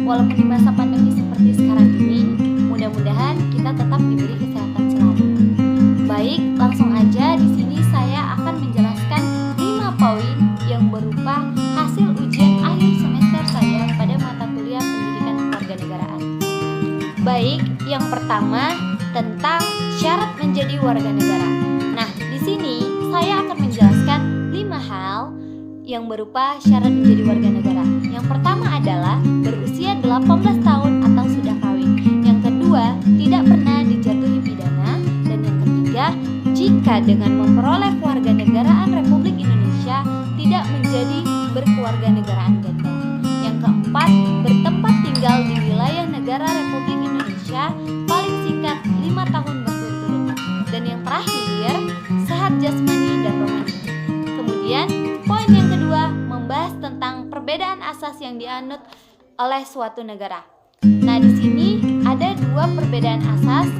walaupun di masa pandemi seperti sekarang ini, mudah-mudahan kita tetap diberi kesehatan selalu. Baik, langsung aja di sini saya akan menjelaskan 5 poin yang berupa hasil ujian akhir semester saya pada mata kuliah Pendidikan Kewarganegaraan. Baik, yang pertama tentang syarat menjadi warga negara. Nah, di sini saya akan menjelaskan 5 hal yang berupa syarat menjadi warga negara. Yang pertama adalah berusia 18 tahun atau sudah kawin. Yang kedua, tidak pernah dijatuhi pidana. Dan yang ketiga, jika dengan memperoleh kewarganegaraan Republik Indonesia tidak menjadi berkewarganegaraan ganda. Yang keempat, bertempat tinggal di wilayah negara Republik Indonesia paling singkat 5 tahun berturut-turut. Dan yang terakhir, sehat jasmani dan rohani. Kemudian, poin yang kedua membahas tentang perbedaan asas yang dianut oleh suatu negara. Nah, di sini ada 2 perbedaan asas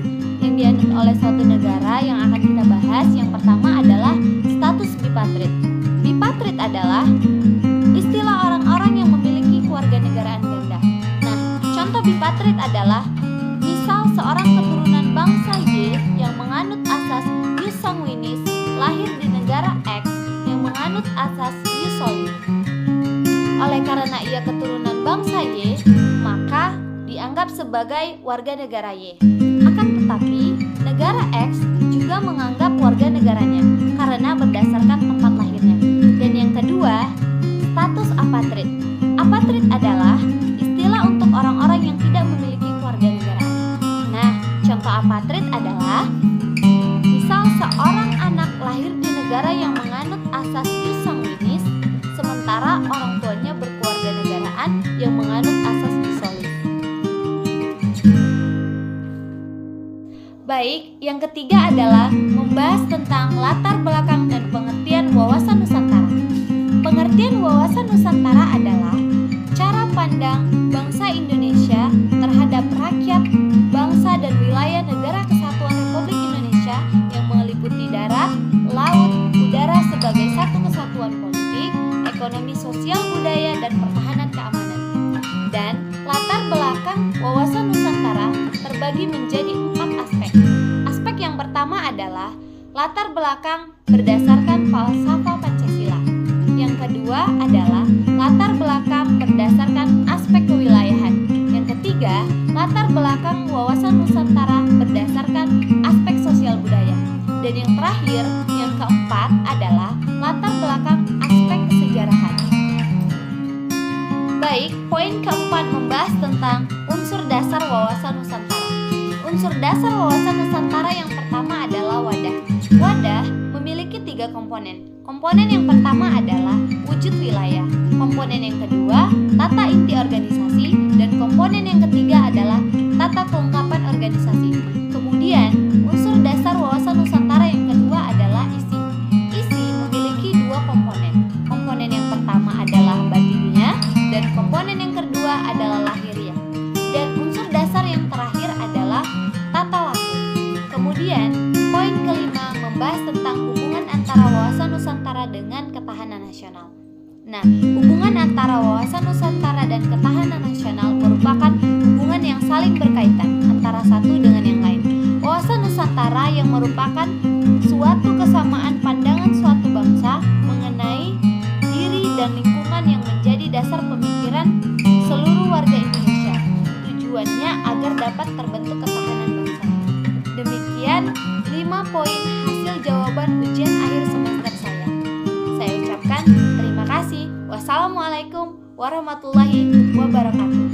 yang dianut oleh suatu negara yang akan kita bahas. Yang pertama adalah status bipatrit. Bipatrit adalah istilah orang-orang yang memiliki kewarganegaraan ganda. Nah, contoh bipatrit adalah misal seorang keturunan bangsa Y yang menganut asas jus sanguinis lahir di negara X yang menganut asas jus soli. Oleh karena ia keturunan bangsa Y, maka dianggap sebagai warga negara Y. Akan tetapi, negara X juga menganggap warga negaranya karena berdasarkan tempat lahirnya. Dan yang kedua, status apatrid. Apatrid adalah istilah untuk orang-orang yang tidak memiliki kewarganegaraan. Nah, contoh apatrid adalah misal seorang anak lahir di negara yang menganut asas jus sanguinis, sementara orang tuanya berkewarganegaraan yang menganut asas jus soli. Baik, yang ketiga adalah membahas tentang latar belakang dan pengertian wawasan Nusantara. Pengertian wawasan Nusantara adalah cara pandang bangsa Indonesia terhadap rakyat, bangsa dan wilayah negara kesatuan Republik Indonesia yang meliputi darat, laut, udara sebagai satu kesatuan politik, ekonomi, sosial, budaya, dan pertahanan keamanan. Dan latar belakang wawasan Nusantara terbagi menjadi 4 aspek. Aspek yang pertama adalah latar belakang berdasarkan falsafah Pancasila. Yang kedua adalah latar belakang berdasarkan aspek kewilayahan. Yang ketiga, latar belakang wawasan Nusantara berdasarkan aspek sosial budaya. Dan yang terakhir, yang keempat adalah latar belakang aspek kesejarahan. Baik, poin keempat membahas tentang unsur dasar wawasan Nusantara. Unsur dasar wawasan Nusantara yang pertama adalah wadah. Wadah memiliki 3 komponen. Komponen yang pertama adalah wujud wilayah. Komponen yang kedua, tata inti organisasi. Dan komponen yang ketiga adalah tata kelengkapan organisasi. Kemudian, unsur dasar wawasan Nusantara yang kedua adalah isi. Isi memiliki 2 komponen. Komponen yang pertama adalah batiniah dan komponen yang kedua adalah lahiriah. Dan unsur dasar yang terakhir adalah tata laku. Kemudian, poin kelima membahas tentang hubungan antara wawasan Nusantara dengan ketahanan nasional. Nah, hubungan antara wawasan Nusantara dan ketahanan nasional merupakan hubungan yang saling berkaitan antara satu dengan yang lain. Wawasan Nusantara yang merupakan suatu kesamaan pandangan suatu bangsa mengenai diri dan lingkungan yang menjadi dasar pemikiran seluruh warga Indonesia. Tujuannya agar dapat terbentuk ketahanan bangsa. Demikian 5 poin hasil jawaban ujian akhir semester saya. Saya ucapkan terima kasih. Wassalamualaikum warahmatullahi wabarakatuh.